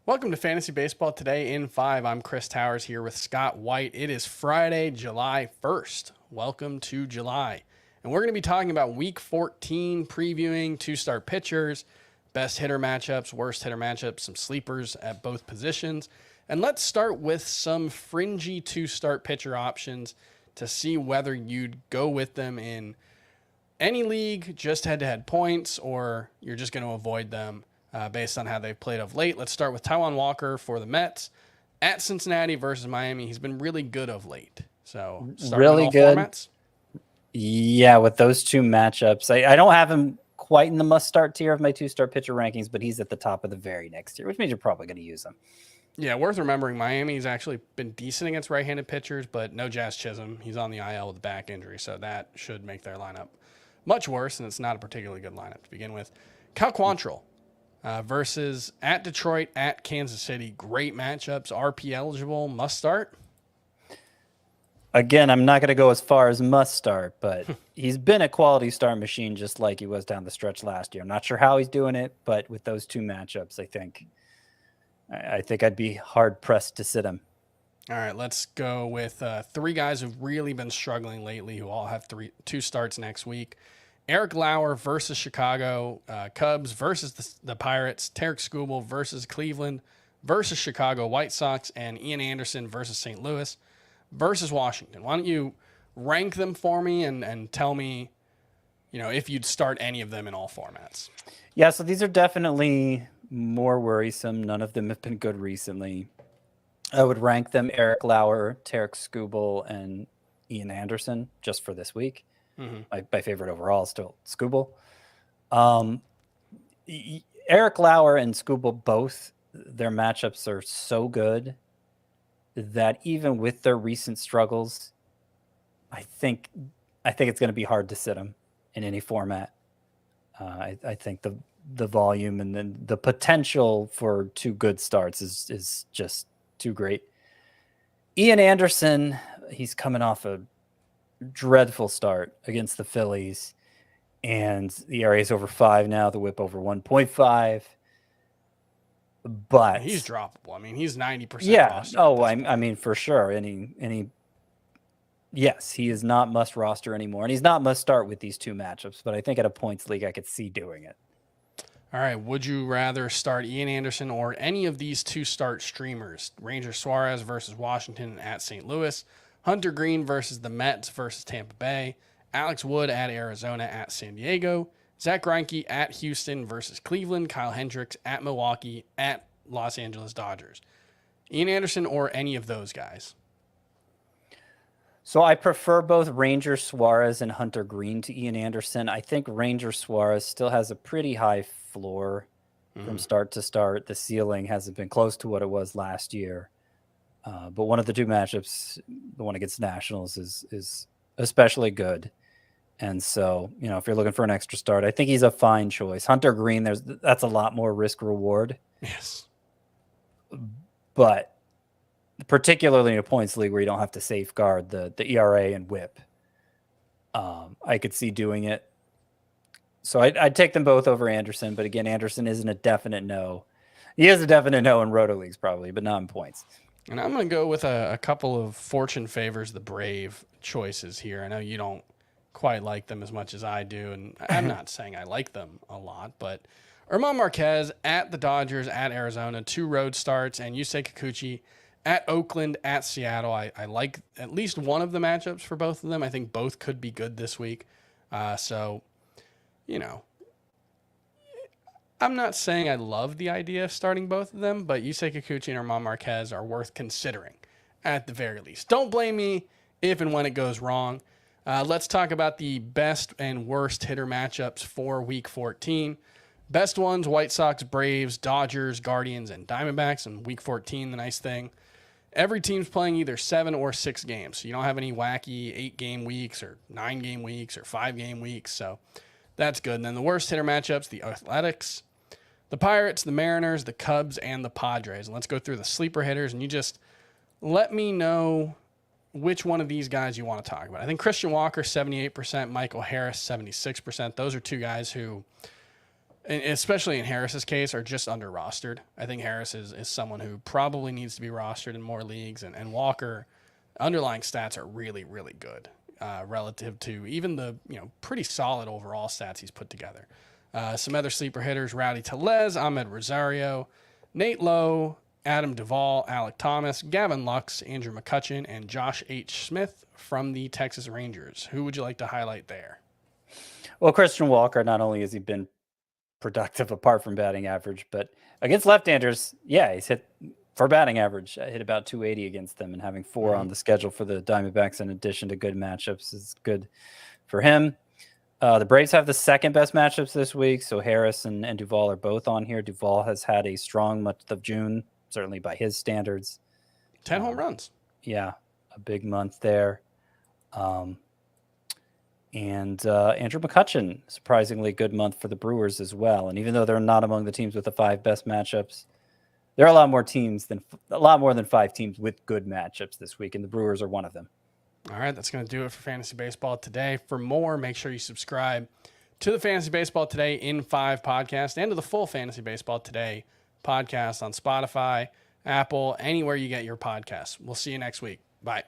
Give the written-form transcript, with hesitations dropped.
Welcome to Fantasy Baseball Today in 5. I'm Chris Towers here with Scott White. It is Friday, July 1st. Welcome to July. And we're going to be talking about Week 14, previewing two-start pitchers, best hitter matchups, worst hitter matchups, some sleepers at both positions. And let's start with some fringy two-start pitcher options to see whether you'd go with them in any league, just head-to-head points, or you're just going to avoid them based on how they've played of late. Let's start with Taijuan Walker for the Mets at Cincinnati versus Miami. He's been really good of late. So starting in Really all good. formats. Yeah, with those two matchups, I don't have him quite in the must-start tier of my two-star pitcher rankings, but he's at the top of the very next tier, which means you're probably going to use him. Yeah, worth remembering, Miami's actually been decent against right-handed pitchers, but no Jazz Chisholm. He's on the IL with a back injury, so that should make their lineup much worse, and it's not a particularly good lineup to begin with. Cal Quantrill versus at Detroit, at Kansas City. Great matchups. RP eligible, must start. Again, I'm not going to go as far as must start, but he's been a quality start machine just like he was down the stretch last year. I'm not sure how he's doing it, but with those two matchups, I think I'd be hard pressed to sit him. All right, let's go with three guys who've really been struggling lately, who all have two starts next week. Eric Lauer versus Chicago Cubs versus the Pirates. Tarek Skubal versus Cleveland versus Chicago White Sox. And Ian Anderson versus St. Louis versus Washington. Why don't you rank them for me and tell me, if you'd start any of them in all formats? Yeah, so these are definitely more worrisome. None of them have been good recently. I would rank them Eric Lauer, Tarek Skubal, and Ian Anderson just for this week. Mm-hmm. My favorite overall is still Skubal. Eric Lauer and Skubal, both their matchups are so good that even with their recent struggles, I think it's going to be hard to sit them in any format. I think the volume and then the potential for two good starts is just too great. Ian Anderson, he's coming off a dreadful start against the Phillies, and the ERA is over 5 now, the WHIP over 1.5. But he's droppable. I mean, he's 90%. Yeah. Oh, I mean, for sure. Yes, he is not must roster anymore, and he's not must start with these two matchups. But I think at a points league, I could see doing it. All right. Would you rather start Ian Anderson or any of these two start streamers? Ranger Suarez versus Washington at St. Louis. Hunter Green versus the Mets versus Tampa Bay. Alex Wood at Arizona at San Diego. Zach Greinke at Houston versus Cleveland. Kyle Hendricks at Milwaukee at Los Angeles Dodgers. Ian Anderson or any of those guys? So I prefer both Ranger Suarez and Hunter Green to Ian Anderson. I think Ranger Suarez still has a pretty high floor from start to start. The ceiling hasn't been close to what it was last year. But one of the two matchups, the one against Nationals, is especially good. And so, if you're looking for an extra start, I think he's a fine choice. Hunter Green, that's a lot more risk reward. Yes. But particularly in a points league where you don't have to safeguard the ERA and WHIP, I could see doing it. So I'd take them both over Anderson. But again, Anderson isn't a definite no. He is a definite no in roto leagues probably, but not in points. And I'm going to go with a couple of fortune favors the Brave choices here. I know you don't quite like them as much as I do, and I'm not saying I like them a lot, but German Marquez at the Dodgers, at Arizona, 2 road starts, and Yusei Kikuchi at Oakland, at Seattle. I like at least one of the matchups for both of them. I think both could be good this week. I'm not saying I love the idea of starting both of them, but Yusei Kikuchi and German Marquez are worth considering at the very least. Don't blame me if and when it goes wrong. Let's talk about the best and worst hitter matchups for Week 14. Best ones, White Sox, Braves, Dodgers, Guardians, and Diamondbacks. And Week 14, the nice thing, every team's playing either 7 or 6 games. So you don't have any wacky 8-game weeks or 9-game weeks or 5-game weeks. So that's good. And then the worst hitter matchups, the Athletics, the Pirates, the Mariners, the Cubs, and the Padres. And let's go through the sleeper hitters, and you just let me know which one of these guys you want to talk about. I think Christian Walker, 78%, Michael Harris, 76%. Those are two guys who and especially in Harris's case, are just under rostered. I think Harris is someone who probably needs to be rostered in more leagues, and Walker, underlying stats are really, really good relative to even the pretty solid overall stats he's put together. Some other sleeper hitters: Rowdy Tellez, Ahmed Rosario, Nate Lowe, Adam Duvall, Alec Thomas, Gavin Lux, Andrew McCutchen, and Josh H. Smith from the Texas Rangers. Who would you like to highlight there? Well, Christian Walker, not only has he been productive apart from batting average, but against left-handers, yeah, he's hit for batting average. I hit about 280 against them, and having 4 on the schedule for the Diamondbacks in addition to good matchups is good for him. The Braves have the second best matchups this week, so Harris and Duvall are both on here. Duvall has had a strong month of June, certainly by his standards. 10 home runs. Yeah, a big month there. And Andrew McCutchen, surprisingly good month for the Brewers as well. And even though they're not among the teams with the 5 best matchups, there are a lot more than 5 teams with good matchups this week, and the Brewers are one of them. All right, that's going to do it for Fantasy Baseball Today. For more, make sure you subscribe to the Fantasy Baseball Today in 5 podcast and to the full Fantasy Baseball Today podcast on Spotify, Apple, anywhere you get your podcasts. We'll see you next week. Bye.